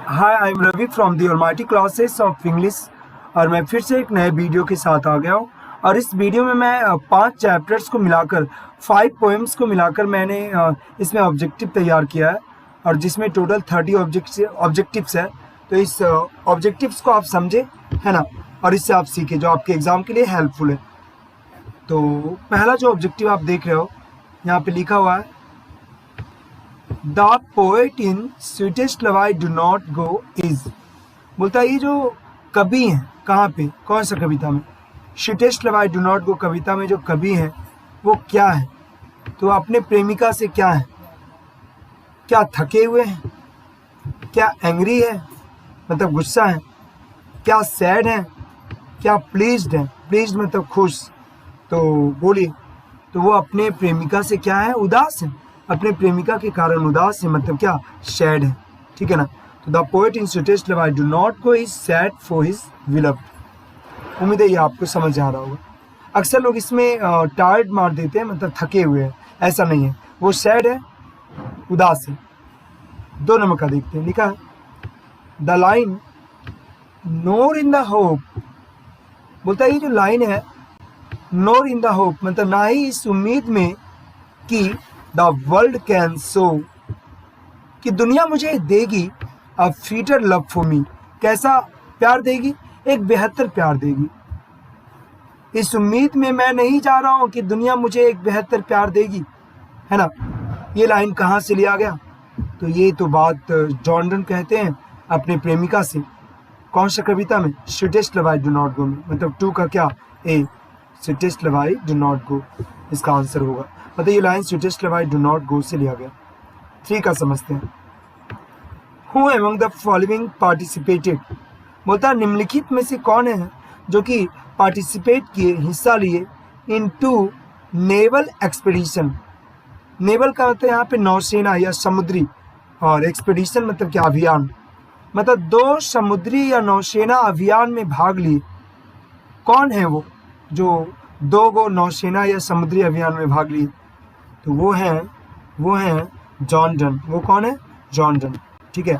Hi, I am Ravi from the almighty classes of English. और मैं फिर से एक नए वीडियो के साथ आ गया हूँ। और इस वीडियो में मैं 5 चैप्टर्स को मिलाकर 5 पोएम्स को मिलाकर मैंने इसमें ऑब्जेक्टिव तैयार किया है, और जिसमें टोटल 30 ऑब्जेक्टिव्स है। तो इस ऑब्जेक्टिव्स को आप समझे, है ना, और इससे आप सीखे जो आपके एग्ज़ाम के लिए हेल्पफुल है। तो पहला जो ऑब्जेक्टिव आप देख रहे हो, यहाँ पे लिखा हुआ है, the poet in sweetest love I do not go is. बोलता है ये जो कवि हैं, कहाँ पे, कौन सा कविता में, sweetest love I do not go कविता में जो कवि हैं वो क्या है। तो अपने प्रेमिका से क्या है, क्या थके हुए हैं, क्या एंग्री है मतलब गुस्सा है, क्या सैड है, क्या प्लीज्ड है, प्लीज्ड मतलब खुश। तो बोलिए, तो वो अपने प्रेमिका से क्या है, उदास है, अपने प्रेमिका के कारण उदास है, मतलब क्या, सैड है, ठीक है ना। तो the poet in sweetest love I do not go is sad for his beloved. उम्मीद है ये आपको समझ आ रहा होगा। अक्सर लोग इसमें टायर्ड मार देते हैं, मतलब थके हुए हैं, ऐसा नहीं है, वो सैड है, उदास है। 2 नंबर का देखते हैं, लिखा है, the line NOR in the hope. बोलता है ये जो लाइन है, नोर इन द होप मतलब ना ही इस उम्मीद में कि द वर्ल्ड कैन शो, कि दुनिया मुझे देगी अ स्वीटर लव फॉर मी। कैसा प्यार देगी, एक बेहतर प्यार देगी। इस उम्मीद में मैं नहीं जा रहा हूं कि दुनिया मुझे एक बेहतर प्यार देगी, है ना। ये लाइन कहाँ से लिया गया, तो ये तो बात जॉन डन कहते हैं अपने प्रेमिका से। कौन सा कविता में, sweetest love I do not go में, मतलब 2 का क्या, A, sweetest love I do not go इसका आंसर होगा। मतलब ये line sweetest love I do not go से लिया गया। 3 का समझते हैं, who among the following participated. बोलता है निम्नलिखित में से कौन है जो कि पार्टिसिपेट किए, हिस्सा लिए इन 2 नेवल एक्सपीडिशन। नेवल का मतलब यहाँ पे नौसेना या समुद्री, और एक्सपीडिशन मतलब क्या, अभियान, मतलब 2 समुद्री या नौसेना अभियान में भाग लिए। कौन है वो जो 2 गो नौसेना या समुद्री अभियान में भाग लिए, तो वो हैं जॉन डन। वो कौन है, जॉन डन, ठीक है।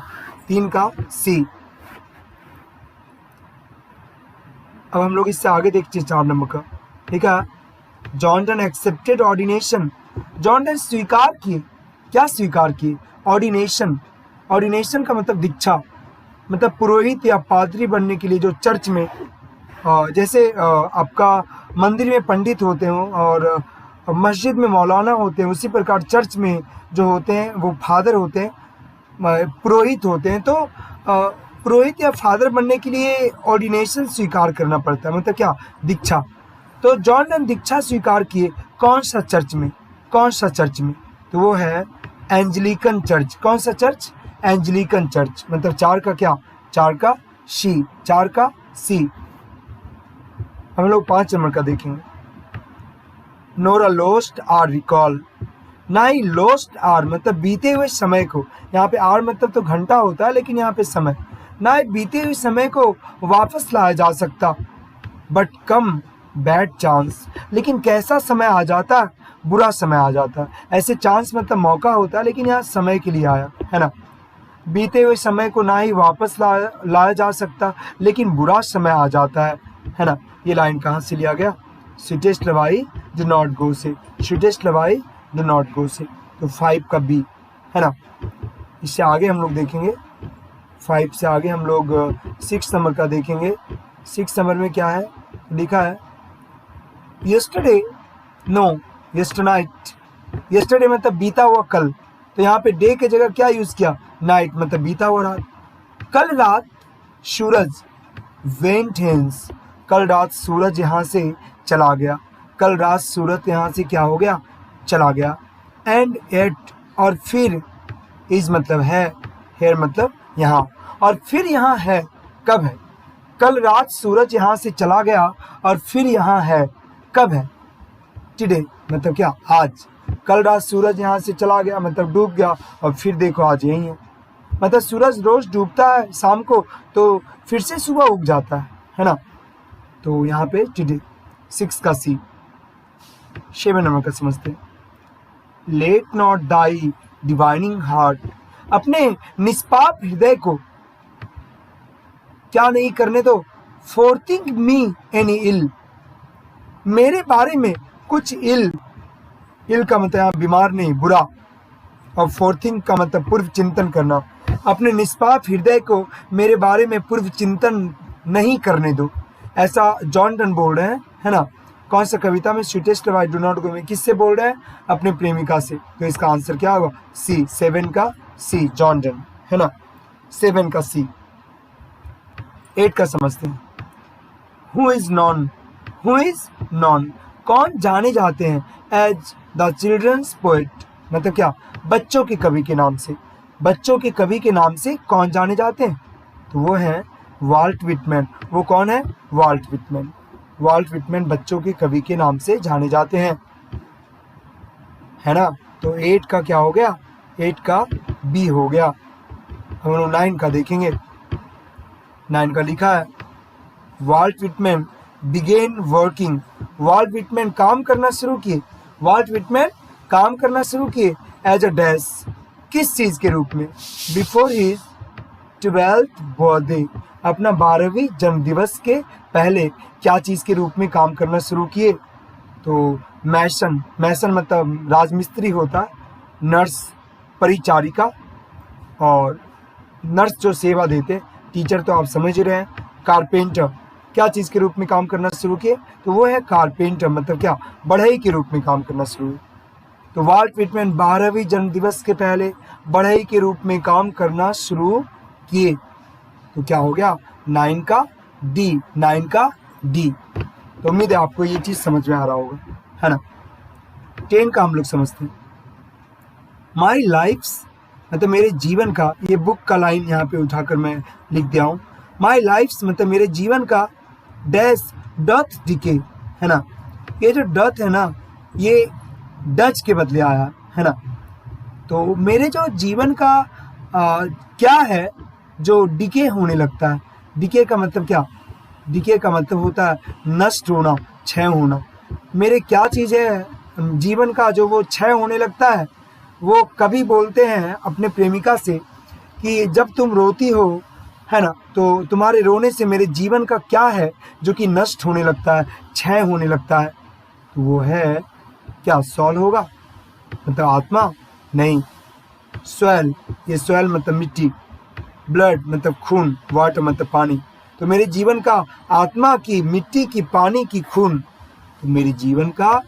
3 का सी। अब हम लोग इससे आगे देखते हैं 4 नंबर का, ठीक है, John Donne accepted ordination. John Donne स्वीकार किए, क्या स्वीकार किए, ऑर्डिनेशन। ऑर्डिनेशन का मतलब दीक्षा, मतलब पुरोहित या पादरी बनने के लिए जो चर्च में, जैसे आपका मंदिर में पंडित होते हो और मस्जिद में मौलाना होते हैं, उसी प्रकार चर्च में जो होते हैं वो फादर होते हैं, पुरोहित होते हैं। तो पुरोहित या फादर बनने के लिए ऑर्डिनेशन स्वीकार करना पड़ता है, मतलब क्या, दीक्षा। तो जॉन डन दीक्षा स्वीकार किए, कौन सा चर्च में, कौन सा चर्च में, तो वो है एंजेलिकन चर्च। कौन सा चर्च, एंजेलिकन चर्च, मतलब 4 का क्या, 4 का सी, 4 का सी। हम लोग 5 नंबर का देखेंगे, नोरा लोस्ट आर रिकॉल। ना ही लोस्ट आर मतलब बीते हुए समय को, यहाँ पे आर मतलब तो घंटा होता है, लेकिन यहाँ पे समय, ना ही बीते हुए समय को वापस लाया जा सकता, बट कम बैड चांस, लेकिन कैसा समय आ जाता है, बुरा समय आ जाता है। ऐसे चांस मतलब मौका होता है, लेकिन यहाँ समय के लिए आया, है ना। बीते हुए समय को ना ही वापस लाया जा सकता, लेकिन बुरा समय आ जाता है ना। ये लाइन कहाँ से लिया गया, sweetest love I do not go से, sweetest love I do not go से। तो 5 का बी, है ना। इससे आगे हम लोग देखेंगे, 5 से आगे हम लोग 6 नंबर का देखेंगे। 6 नंबर में क्या है, लिखा है, यस्टरडे नो यस्टरनाइट। यस्टरडे मतलब बीता हुआ कल, तो यहाँ पे डे के जगह क्या यूज किया, नाइट मतलब बीता हुआ रात। कल रात सूरज वेंट हेंस, कल रात सूरज यहाँ से चला गया, कल रात सूरज यहाँ से क्या हो गया, चला गया। एंड एट और फिर, इज मतलब है, हेयर मतलब यहाँ, और फिर यहाँ है, कब है, कल रात सूरज यहाँ से चला गया और फिर यहाँ है, कब है, टुडे मतलब क्या, आज। कल रात सूरज यहाँ से चला गया मतलब डूब गया, और फिर देखो आज यही है, मतलब सूरज रोज डूबता है शाम को, तो फिर से सुबह उग जाता है ना। तो यहाँ पे टुडे। 6 का सी। 7 नंबर का समझते हैं, let not thy divining heart. अपने निष्पाप हृदय को क्या नहीं करने दो, फॉर थिंक मी एनी इल, मेरे बारे में कुछ इल का मतलब यहाँ बीमार नहीं, बुरा, और फॉर थिंक का मतलब पूर्व चिंतन करना, अपने निष्पाप हृदय को मेरे बारे में पूर्व चिंतन नहीं करने दो। ऐसा जॉन डन बोल रहे हैं, है ना। कौन सा कविता में? Sweetest love I do not go में। किससे बोल रहे हैं? अपने प्रेमिका से। तो इसका आंसर क्या होगा? सी, 7 का सी, जॉन डन, है ना, 7 का सी। 8 का समझते हैं। Who is non, who is non, कौन जाने जाते हैं, एज द चिल्ड्रंस पोएट, मतलब क्या? बच्चों के कवि के नाम से। बच्चों के कवि के नाम से कौन जाने जाते हैं? तो वो है वाल्ट विटमैन। वो कौन है? Walt Whitman. वाल्ट विटमैन बच्चों के कवि के नाम से जाने जाते हैं, है ना। तो 8 का क्या हो गया? 8 का बी हो गया। हम लोग 9 का देखेंगे। 9 का लिखा है, Walt Whitman began working, Walt Whitman काम करना शुरू किए, वाल्ट विटमैन काम करना शुरू किए एज अ डैश, किस चीज के रूप में? बिफोर हिज 12th बर्थडे, अपना 12वीं जन्मदिवस के पहले क्या चीज के रूप में काम करना शुरू किए? तो मैसन, मैसन मतलब राजमिस्त्री होता है, नर्स परिचारिका, और नर्स जो सेवा देते, टीचर तो आप समझ रहे हैं। कारपेंटर, क्या चीज के रूप में काम करना शुरू किए? तो वो है कारपेंटर, मतलब क्या? बढ़ई के रूप में काम करना शुरू हुए। तो वाल्ट विटमैन 12वीं जन्मदिवस के पहले बढ़ई के रूप में काम करना शुरू किए। तो क्या हो गया? 9 का डी, 9 का डी। तो उम्मीद है आपको ये चीज समझ में आ रहा होगा, है ना। 10 का हम लोग समझते हैं। माई लाइफ्स, मतलब मेरे जीवन का, ये बुक का लाइन यहाँ पे उठाकर मैं लिख दिया हूँ। माई लाइफ्स मतलब मेरे जीवन का, डैश डथ डिके, है ना। ये जो डथ है ना, ये डच के बदले आया है ना। तो मेरे जो जीवन का क्या है जो डिके होने लगता है। डिके का मतलब क्या? डिके का मतलब होता है नष्ट होना, क्षय होना। मेरे क्या चीज़ है जीवन का जो वो क्षय होने लगता है? वो कभी बोलते हैं अपने प्रेमिका से कि जब तुम रोती हो, है ना, तो तुम्हारे रोने से मेरे जीवन का क्या है जो कि नष्ट होने लगता है, क्षय होने लगता है? तो वो है क्या? सॉल होगा, मतलब आत्मा नहीं, स्वेल, ये स्वेल मतलब मिट्टी, ब्लड मतलब खून, वाटर मतलब पानी। तो मेरे जीवन का आत्मा की, मिट्टी की, पानी की, खून, तो मेरे जीवन का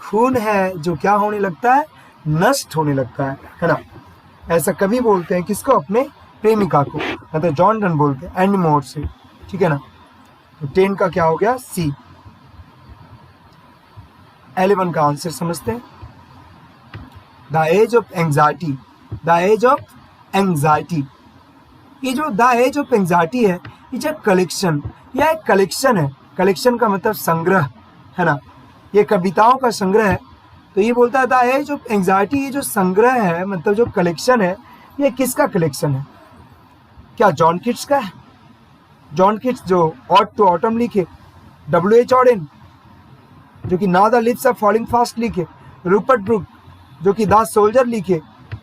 खून है जो क्या होने लगता है? नष्ट होने लगता है ना। ऐसा कभी बोलते हैं किसको? अपने प्रेमिका को, मतलब जॉन डन बोलते हैं एंड मोर से, ठीक है ना। तो 10 का क्या हो गया? सी। 11 का आंसर समझते हैं। The age of anxiety, the age of anxiety, ये जो द एज ऑफ एंग्जाइटी है, ये जो कलेक्शन, यह एक कलेक्शन है। कलेक्शन का मतलब संग्रह, है ना। ये कविताओं का संग्रह है। तो ये बोलता है द एज ऑफ एंग्जाइटी, ये जो संग्रह है, मतलब जो कलेक्शन है, ये किसका कलेक्शन है? क्या जॉन किट्स का है? जॉन किट्स जो ऑट टू ऑटम लिखे, W.H. ऑडेन जो कि ना the lips are falling fast लिखे, रूपर्ट ब्रूक जो कि द सोल्जर लिखे,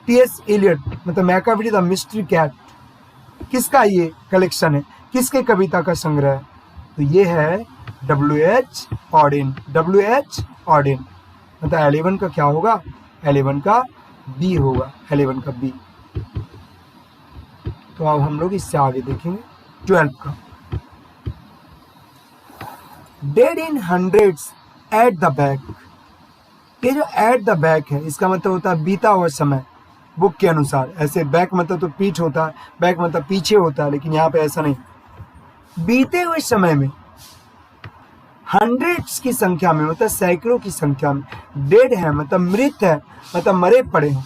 T.S. एलियट मतलब मैकावरी द मिस्ट्री कैट, किसका ये कलेक्शन है? किसके कविता का संग्रह है? तो ये है W.H. Odean, W.H. ऑडेन। मतलब 11 का क्या होगा? 11 का बी होगा, 11 का बी। तो अब हम लोग इससे आगे देखेंगे 12 का। Dead in hundreds at the back, ये जो एट द बैक है, इसका मतलब होता है बीता हुआ समय। बुक के अनुसार ऐसे बैक मतलब तो पीठ होता है, बैक मतलब पीछे होता है, लेकिन यहाँ पे ऐसा नहीं। बीते हुए समय में, हंड्रेड्स की संख्या में मतलब सैकड़ों की संख्या में, डेड है मतलब मृत है, मतलब मरे पड़े हैं,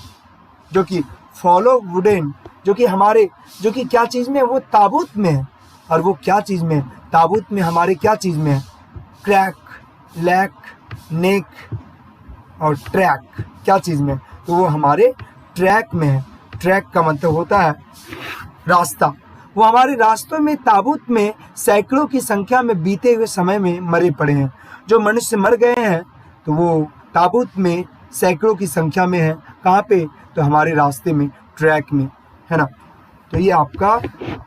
जो कि फॉलो वुडेन, जो कि हमारे, जो कि क्या चीज में? वो ताबूत में है। और वो क्या चीज में? ताबूत में हमारे क्या चीज में है? क्रैक, लैक, नेक और ट्रैक, क्या चीज में? तो वो हमारे ट्रैक में है। ट्रैक का मतलब होता है रास्ता। वो हमारे रास्तों में, ताबूत में सैकड़ों की संख्या में बीते हुए समय में मरे पड़े हैं। जो मनुष्य मर गए हैं तो वो ताबूत में सैकड़ों की संख्या में है। कहाँ पे? तो हमारे रास्ते में, ट्रैक में, है ना। तो ये आपका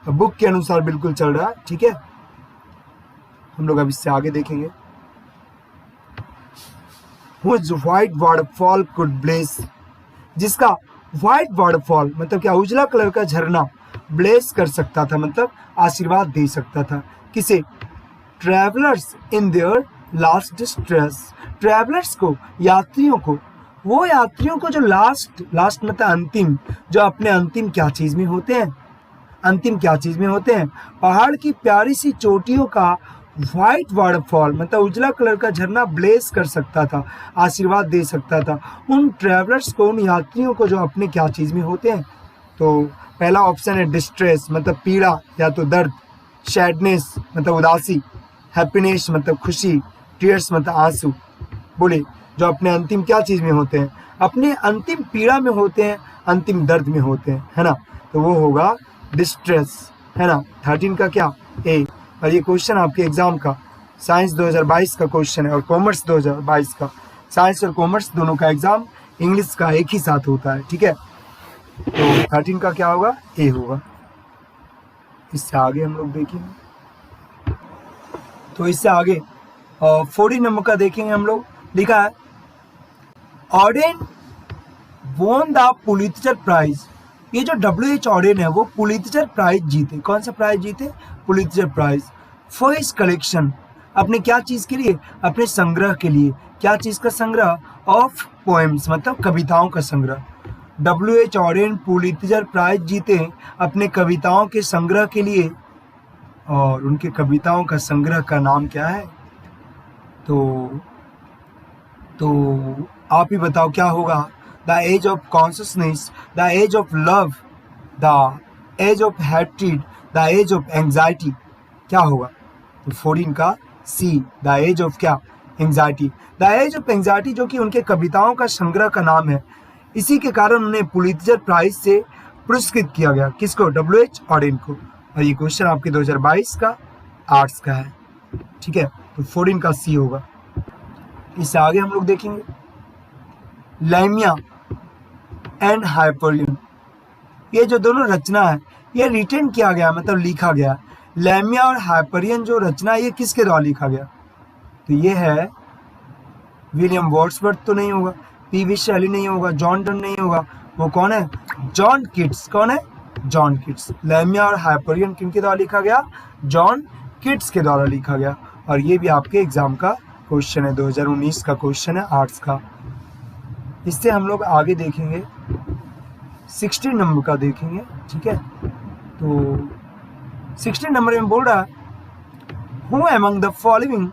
बुक के अनुसार बिल्कुल चल रहा है, ठीक है। हम लोग अब इससे आगे देखेंगे। Whose white waterfall could blaze, जिसका व्हाइट वाटरफॉल मतलब क्या, उजला कलर का झरना ब्लेस कर सकता था, मतलब आशीर्वाद दे सकता था किसे, travellers in their last distress, travellers को, यात्रियों को, वो यात्रियों को जो लास्ट मतलब अंतिम, जो अपने अंतिम क्या चीज में होते हैं, अंतिम क्या चीज में होते हैं, पहाड़ की प्यारी सी चोटियों का व्हाइट वाटरफॉल मतलब उजला कलर का झरना ब्लेस कर सकता था, आशीर्वाद दे सकता था उन ट्रैवलर्स को, उन यात्रियों को जो अपने क्या चीज में होते हैं। तो पहला ऑप्शन है डिस्ट्रेस मतलब पीड़ा या तो दर्द, सैडनेस मतलब उदासी, हैप्पीनेस मतलब खुशी, टीयर्स मतलब आंसू। बोले जो अपने अंतिम क्या चीज में होते हैं, अपने अंतिम पीड़ा में होते हैं, अंतिम दर्द में होते हैं, है ना। तो वो होगा डिस्ट्रेस, है ना। 13 का क्या, ए। और ये क्वेश्चन आपके एग्जाम का साइंस 2022 का क्वेश्चन है और कॉमर्स 2022 का, साइंस और कॉमर्स दोनों का एग्जाम इंग्लिश का एक ही साथ होता है, ठीक है। तो 13 का क्या होगा, ए होगा। इससे आगे हम लोग देखेंगे, तो इससे आगे 14 नंबर का देखेंगे हम लोग। लिखा है Odean won the Pulitzer prize, ये जो W.H. ऑडेन है वो पुलित्जर प्राइज जीते। कौन सा प्राइज जीते, Pulitzer prize for his collection, अपने क्या चीज के लिए, अपने संग्रह के लिए। क्या चीज का संग्रह, ऑफ पोएम्स मतलब कविताओं का संग्रह। W.H. ऑडेन पुलित्जर प्राइज जीते अपने कविताओं के संग्रह के लिए, और उनके कविताओं का संग्रह का नाम क्या है, तो आप ही बताओ क्या होगा। The age of consciousness, the age of love, the age of hatred, the age of anxiety, क्या होगा। तो 14 का सी, द एज ऑफ क्या, anxiety. The age of anxiety जो कि उनके कविताओं का संग्रह का नाम है, इसी के कारण उन्हें पुलित्जर प्राइज से पुरस्कृत किया गया। किसको, W.H. ऑडेन को। और ये क्वेश्चन आपके 2022 का आर्ट्स का है, ठीक है। तो 14 का सी होगा। इससे आगे हम लोग देखेंगे लैमिया एंड हाइपरियन, ये जो दोनों रचना है ये रिटेन किया गया मतलब लिखा गया। लैमिया और हाइपरियन जो रचना है ये किसके द्वारा लिखा गया, तो ये है विलियम वर्ड्सवर्थ तो नहीं होगा, P.V. शेली नहीं होगा, जॉन डन नहीं होगा, वो कौन है, जॉन किट्स। कौन है, जॉन किट्स। लैमिया और हाइपरियन किनके द्वारा लिखा गया, जॉन किट्स के द्वारा लिखा गया। और ये भी आपके एग्जाम का क्वेश्चन है, 2019 का क्वेश्चन है आर्ट्स का। इससे हम लोग आगे देखेंगे 16 नंबर का देखेंगे, ठीक है। तो 16 नंबर में बोल रहा है who among the following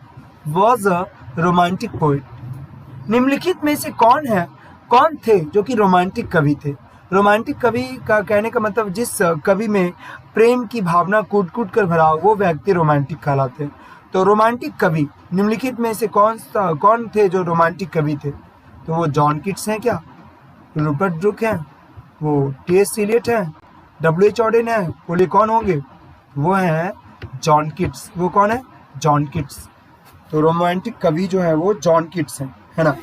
was a romantic poet, निम्नलिखित में से कौन थे जो कि रोमांटिक कवि थे। रोमांटिक कवि का कहने का मतलब जिस कवि में प्रेम की भावना कूट कूट कर भरा हो वो व्यक्ति रोमांटिक कहलाते हैं। तो रोमांटिक कवि निम्नलिखित में से कौन थे जो रोमांटिक कवि थे, तो वो जॉन किट्स हैं क्या, रूपर्ट ब्रूक हैं, वो T.S. एलियट हैं, W.H. ऑडेन है, बोले कौन होंगे, वो हैं जॉन किट्स। वो कौन है, जॉन किट्स। तो रोमांटिक कवि जो है वो जॉन किट्स हैं, है ना।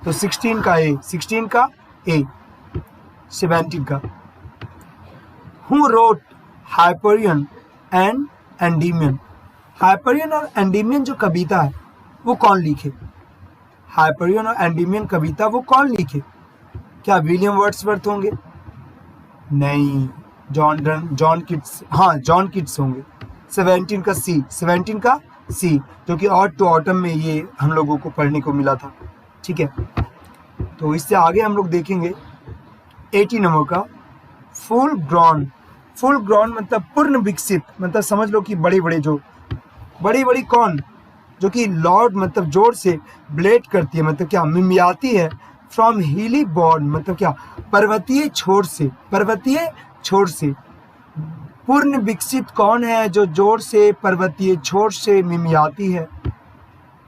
तो 16 का ए, 16 का ए। 17 का who wrote Hyperion and Endymion, Hyperion और एंडीमियन जो कविता है वो कौन लिखे, हाइपरियन और एंडीमियन कविता वो कौन लिखे। क्या विलियम वर्ड्सवर्थ होंगे, नहीं, जॉन किट्स, हाँ जॉन किट्स होंगे। 17 का सी, 17 का सी जो कि ऑट टू ऑटम में ये हम लोगों को पढ़ने को मिला था, ठीक है। तो इससे आगे हम लोग देखेंगे 80 नंबर का फुल ग्रॉन मतलब पूर्ण विकसित, मतलब समझ लो कि बड़ी बड़ी कौन, जो कि लॉर्ड मतलब जोर से ब्लेड करती है, मतलब क्या मिमियाती है, फ्रॉम हिली बॉर्न मतलब क्या पर्वतीय छोर से। पूर्ण विकसित कौन है जो जोर से पर्वतीय छोर से मिमियाती है,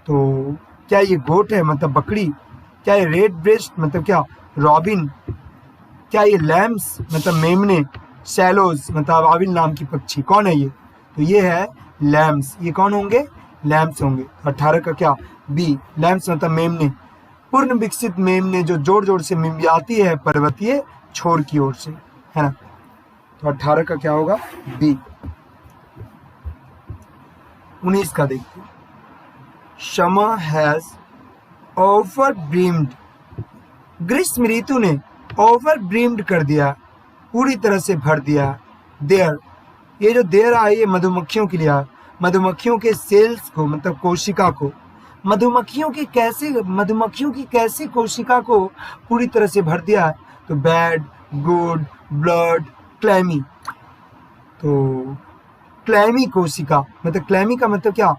तो क्या ये गोट है मतलब बकरी, क्या ये रेड ब्रेस्ट मतलब क्या रॉबिन, क्या ये लैम्स मतलब मेमने, सैलोज मतलब आविल नाम की पक्षी, कौन है ये, तो ये है लैम्स। ये कौन होंगे, लैम्स होंगे। 18 का क्या बी, लैम्स मतलब मेमने, पूर्ण विकसित मेमने जो जोर जोर से मिमियाती है पर्वतीय छोर की ओर से, है ना। तो 18 का क्या होगा बी। 19 का देखते हैं। समर हैज ओवरब्रीम्ड, ग्रीष्म ऋतु ने ओवरब्रीम्ड कर दिया, पूरी तरह से भर दिया। देयर, ये जो देयर आई ये मधुमक्खियों के लिए, मधुमक्खियों के सेल्स को मतलब कोशिका को, मधुमक्खियों की कैसे कोशिका को पूरी तरह से भर दिया है। तो बैड, गुड, ब्लड, क्लैमी। तो क्लैमी कोशिका मतलब क्लैमी का मतलब क्या,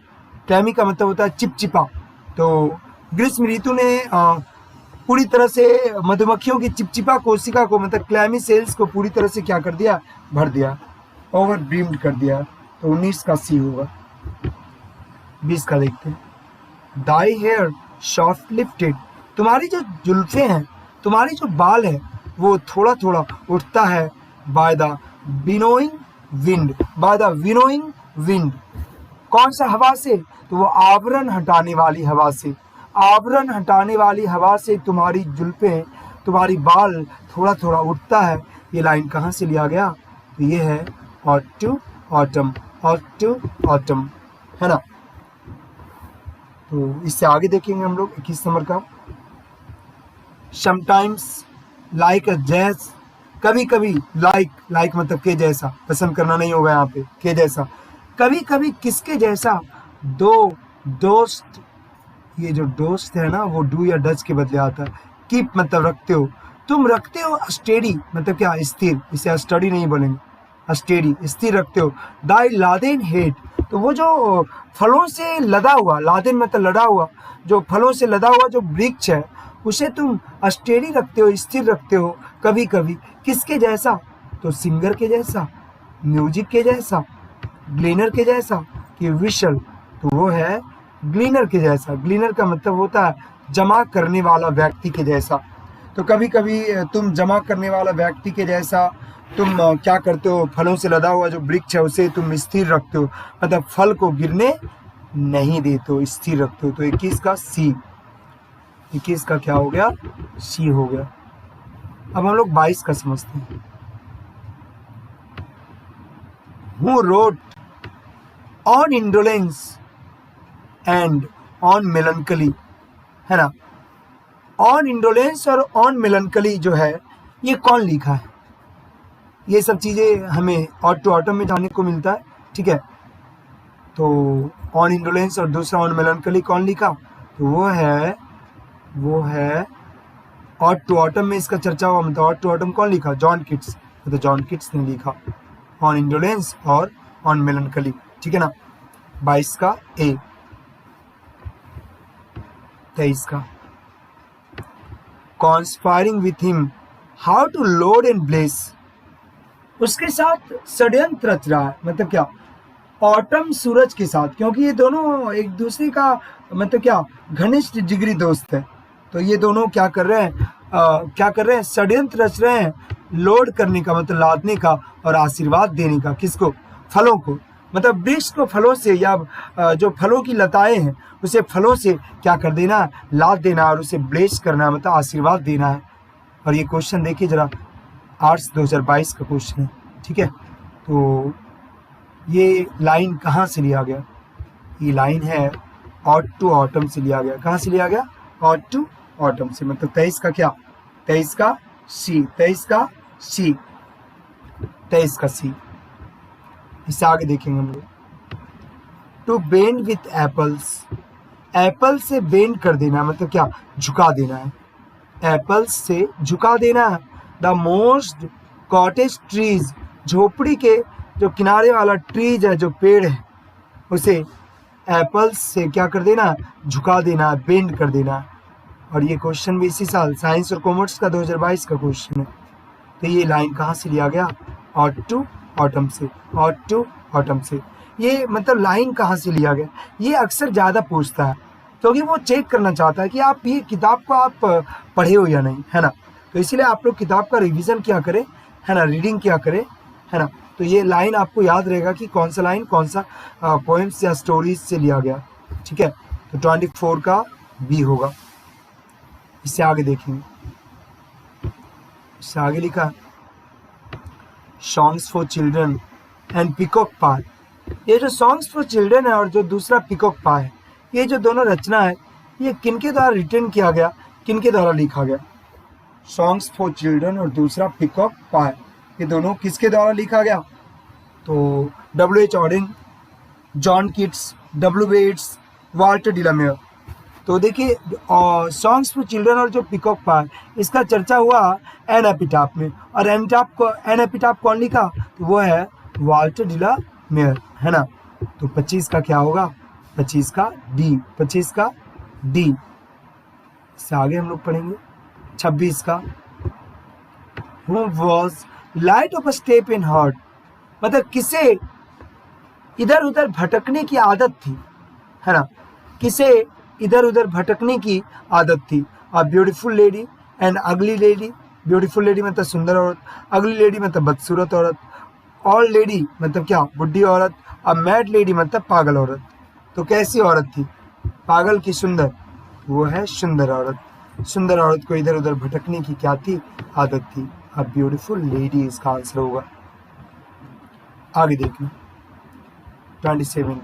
क्लैमी का मतलब होता है चिपचिपा। तो ग्रीष्म ऋतु ने पूरी तरह से मधुमक्खियों की चिपचिपा कोशिका को मतलब क्लैमी सेल्स को पूरी तरह से क्या कर दिया, भर दिया, ओवरब्रीम्ड कर दिया। तो 19 का सी होगा। 20 का देखते हैं। दाई हेयर सॉफ्ट लिफ्टेड, तुम्हारी जो जुल्फे हैं, तुम्हारी जो बाल है वो थोड़ा थोड़ा उठता है by the winnowing wind, by the winnowing wind. कौन सा हवा से, तो वो आवरण हटाने वाली हवा से, आवरण हटाने वाली हवा से तुम्हारी जुल्फे, तुम्हारी बाल थोड़ा थोड़ा उठता है। ये लाइन कहाँ से लिया गया, तो ये है ode to autumn, ode to autumn, है ना। तो इससे आगे देखेंगे हम लोग 21 नंबर का। समटाइम्स लाइक अ जैज, कभी कभी लाइक मतलब के जैसा, पसंद करना नहीं होगा यहाँ पे, के जैसा। कभी कभी किसके जैसा, दो दोस्त, ये जो दोस्त है ना वो डू या डज के बदले आता है। कीप मतलब रखते हो, तुम रखते हो। स्टेडी मतलब क्या, स्थिर, इसे स्टडी नहीं बोलेंगे, स्टेडी स्थिर रखते हो। दाई लादेन हेड, तो वो जो फलों से लदा हुआ, लादेन मतलब लदा हुआ, जो फलों से लदा हुआ जो वृक्ष है उसे तुम स्टेडी रखते हो, स्थिर रखते हो। कभी कभी किसके जैसा, तो सिंगर के जैसा, म्यूजिक के जैसा, ग्लीनर के जैसा, कि विशल, तो वो है ग्लीनर के जैसा। ग्लीनर का मतलब होता है जमा करने वाला व्यक्ति के जैसा। तो कभी कभी तुम जमा करने वाला व्यक्ति के जैसा तुम क्या करते हो, फलों से लदा हुआ जो वृक्ष है उसे तुम स्थिर रखते हो, मतलब फल को गिरने नहीं देते हो, स्थिर रखते हो। तो 21 का सी, 21 का क्या हो गया, सी हो गया। अब हम लोग 22 का समझते हैं। Who wrote on indolence and on मेलनकली, है ना। ऑन इंडोलेंस और ऑन मेलनकली जो है ये कौन लिखा है, ये सब चीज़ें हमें ऑट टू ऑटम में जानने को मिलता है, ठीक है। तो ऑन इंडोलेंस और दूसरा ऑन मेलनकली कौन लिखा, तो वो है ऑट टू ऑटम में इसका चर्चा हुआ, मतलब ऑट टू ऑटम कौन लिखा, जॉन किट्स, तो जॉन किट्स ने लिखा ऑन इंडोलेंस और ऑन मेलनकली, ठीक है ना। 22 का ए। 23 का conspiring with him how to load and bless, उसके साथ षड्यंत्र रच रहा है, मतलब क्या, ऑटम सूरज के साथ, क्योंकि ये दोनों एक दूसरे का मतलब क्या घनिष्ठ जिगरी दोस्त है। तो ये दोनों क्या कर रहे हैं, षड्यंत्र रच रहे हैं, लोड करने का मतलब लादने का, और आशीर्वाद देने का, किसको, फलों को, मतलब वृक्ष को फलों से, या जो फलों की लताएं हैं उसे फलों से क्या कर देना, लाद देना, और उसे ब्लेस करना मतलब आशीर्वाद देना है। और ये क्वेश्चन देखिए जरा, आर्ट्स 2022 का क्वेश्चन है, ठीक है। तो ये लाइन कहाँ से लिया गया, ये लाइन है ऑट टू ऑटम से लिया गया। कहाँ से लिया गया, ऑट टू ऑटम से, मतलब 23 का क्या, 23 का सी, 23 का सी, 23 का सी। इससे आगे देखेंगे हम लोग। To bend with apples, apple से बेंड कर देना मतलब क्या, झुका देना है, एप्पल्स से झुका देना है। द मोस्ट कॉटेज ट्रीज, झोपड़ी के जो किनारे वाला ट्रीज है, जो पेड़ है, उसे एप्पल्स से क्या कर देना, झुका देना, बेंड कर देना। और ये क्वेश्चन भी इसी साल साइंस और कॉमर्स का 2022 का क्वेश्चन है। तो ये लाइन कहाँ से लिया गया, ऑट टू ऑटम से, ऑट टू ऑटम से। ये मतलब लाइन कहाँ से लिया गया, ये अक्सर ज़्यादा पूछता है, क्योंकि वो चेक करना चाहता है कि आप ये किताब को आप पढ़े हो या नहीं, है ना। तो इसीलिए आप लोग किताब का रिवीजन क्या करें, है ना, रीडिंग क्या करें, है ना। तो ये लाइन आपको याद रहेगा कि कौन सा लाइन कौन सा पोएम्स या स्टोरीज से लिया गया, ठीक है। तो 24 का बी होगा। इससे आगे देखेंगे, इससे आगे लिखा songs for children and peacock park, ये जो सॉन्ग्स फॉर चिल्ड्रन है और जो दूसरा पीकॉक पा है, ये जो दोनों रचना है ये किनके द्वारा रिटन किया गया, किनके द्वारा लिखा गया? सॉन्ग्स फॉर चिल्ड्रन और दूसरा पीकॉक पा है, ये दोनों किसके द्वारा लिखा गया? तो W.H. Auden, John Keats, W. Yeats, Walter de la Mare. तो देखिए सॉन्ग्स फॉर चिल्ड्रन और जो पीकॉक पा इसका चर्चा हुआ एन एपिटाफ में, और एन एपिटाफ कौन लिखा? तो वो है वाल्टर डिलामेयर, है ना। तो 25 का क्या होगा? 25 का डी, 25 का डी। इससे आगे हम लोग पढ़ेंगे 26 का Who was light of a step in heart, मतलब किसे इधर उधर भटकने की आदत थी, है ना, किसे इधर उधर भटकने की आदत थी। अ ब्यूटीफुल लेडी एंड अगली लेडी, ब्यूटीफुल लेडी मतलब सुंदर औरत, अगली लेडी मतलब बदसूरत औरत, ओल्ड लेडी मतलब क्या? बुढ़ी औरत, अ मैड लेडी मतलब पागल औरत। तो कैसी औरत थी? पागल की सुंदर? वो है सुंदर औरत। सुंदर औरत को इधर उधर भटकने की क्या थी? आदत थी। अ ब्यूटीफुल लेडी इसका आंसर होगा। आगे देखना 27।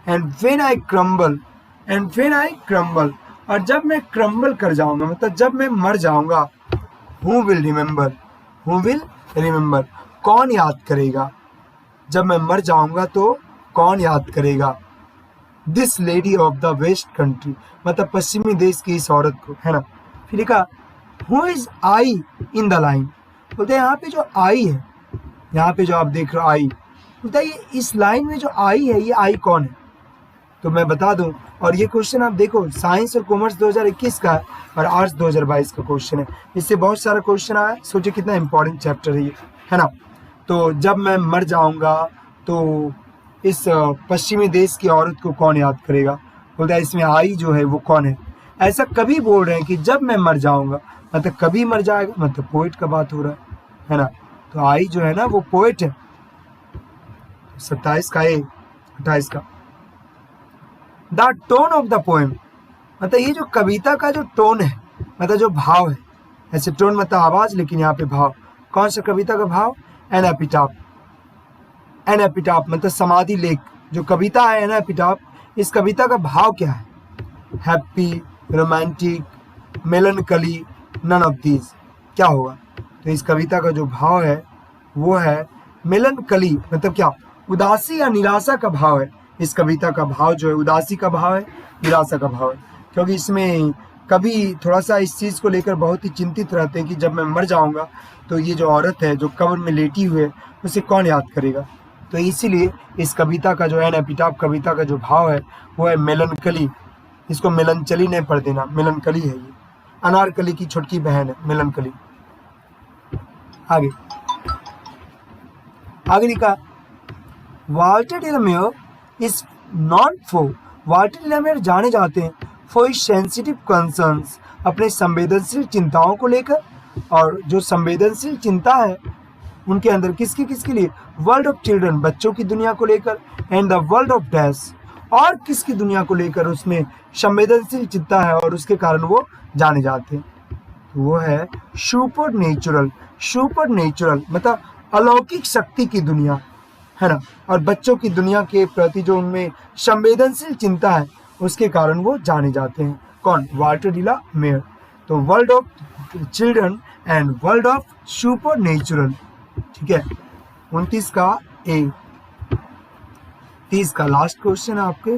And when I crumble, and when I crumble, और जब मैं क्रम्बल कर जाऊंगा मतलब जब मैं मर जाऊंगा, who will remember, who will remember, कौन याद करेगा? जब मैं मर जाऊंगा तो कौन याद करेगा? This lady of the west country, मतलब पश्चिमी देश की इस औरत को, है ना। फिर लिखा who is I in the line, बोलते हैं यहाँ पे जो आई है, यहाँ पे जो आप देख रहे हो आई, बोलता है ये इस लाइन में जो आई है ये आई कौन है? तो मैं बता दूं, और ये क्वेश्चन आप देखो साइंस और कॉमर्स 2021 का है और आर्ट्स 2022 का क्वेश्चन है। इससे बहुत सारा क्वेश्चन आया, सोचिए कितना इंपॉर्टेंट चैप्टर है ये, है ना। तो जब मैं मर जाऊंगा तो इस पश्चिमी देश की औरत को कौन याद करेगा? बोलता है इसमें आई जो है वो कौन है? ऐसा कभी बोल रहे हैं कि जब मैं मर जाऊंगा, मतलब कभी मर जाएगा, मतलब पोइट का बात हो रहा है ना। तो आई जो है ना वो पोइट है। 27 का ए, 28 का the tone of the poem, मतलब ये जो कविता का जो टोन है, मतलब जो भाव है, ऐसे टोन मतलब आवाज, लेकिन यहाँ पे भाव, कौन सा कविता का भाव? N epitaph. एन एपिटाफ मतलब समाधि लेख, जो कविता है एन एपिटाफ, इस कविता का भाव क्या है? Happy, romantic, melancholy, none of these. क्या होगा? तो इस कविता का जो भाव है वो है मेलनकली, मतलब क्या? उदासी या निराशा का भाव है। इस कविता का भाव जो है उदासी का भाव है, निराशा का भाव है, क्योंकि इसमें कभी थोड़ा सा इस चीज़ को लेकर बहुत ही चिंतित रहते हैं कि जब मैं मर जाऊंगा तो ये जो औरत है जो कब्र में लेटी हुई है उसे कौन याद करेगा। तो इसीलिए इस कविता का जो एन एपिटाफ कविता का जो भाव है वो है मेलनकली। इसको मेलनचली नहीं पढ़ देना, मेलनकली है ये, अनारकली की छोटकी बहन है मेलनकली। आगे लिखा Walter de la Mare is known for, Walter de la Mare जाने जाते हैं फॉर सेंसिटिव कंसर्न्स, अपने संवेदनशील चिंताओं को लेकर। और जो संवेदनशील चिंता है उनके अंदर किसके किसके लिए? वर्ल्ड ऑफ चिल्ड्रन, बच्चों की दुनिया को लेकर, and the world of dash, और किसकी दुनिया को लेकर उसमें संवेदनशील चिंता है और उसके कारण वो जाने जाते हैं। तो वो है सुपर नेचुरल, सुपर नेचुरल मतलब अलौकिक शक्ति की दुनिया, है ना। और बच्चों की दुनिया के प्रति जो उनमें संवेदनशील चिंता है उसके कारण वो जाने जाते हैं। कौन? Walter de la Mare. तो world of children and world of super natural, ठीक है। 29 का ए। 30 का लास्ट क्वेश्चन है आपके,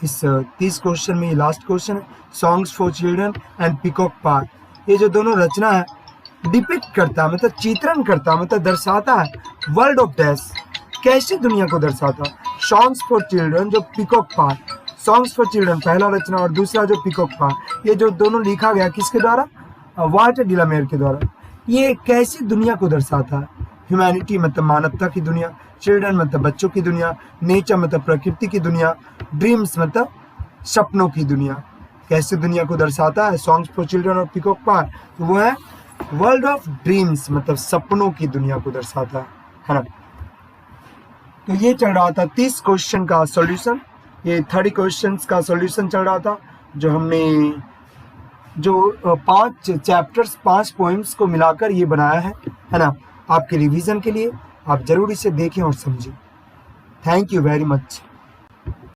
इस 30 क्वेश्चन में ये लास्ट क्वेश्चन है। Songs for children and peacock park, ये जो दोनों रचना है डिपिक्ट करता है, मतलब चित्रण करता है, मतलब दर्शाता है वर्ल्ड ऑफ डैश, कैसी दुनिया को दर्शाता है। सॉन्ग्स फॉर चिल्ड्रन जो peacock park, songs for children पहला रचना और दूसरा जो पीकॉक पार्क, ये जो दोनों लिखा गया किसके द्वारा? वाल्टर डिलामेयर के द्वारा। ये कैसी दुनिया को दर्शाता है? ह्यूमैनिटी मतलब मानवता की दुनिया, चिल्ड्रन मतलब बच्चों की दुनिया, नेचर मतलब प्रकृति की दुनिया, ड्रीम्स मतलब सपनों की दुनिया। कैसी दुनिया को दर्शाता है सॉन्ग्स फॉर चिल्ड्रन और पीकॉक पार्क? तो वो है वर्ल्ड ऑफ ड्रीम्स, मतलब सपनों की दुनिया को दर्शाता है ना। तो ये चल रहा था 30 क्वेश्चन का सॉल्यूशन, ये 30 क्वेश्चंस का सॉल्यूशन चल रहा था, जो हमने जो 5 चैप्टर्स 5 पोइम्स को मिलाकर ये बनाया है ना, आपके रिवीजन के लिए। आप जरूर इसे देखें और समझें। Thank you very much.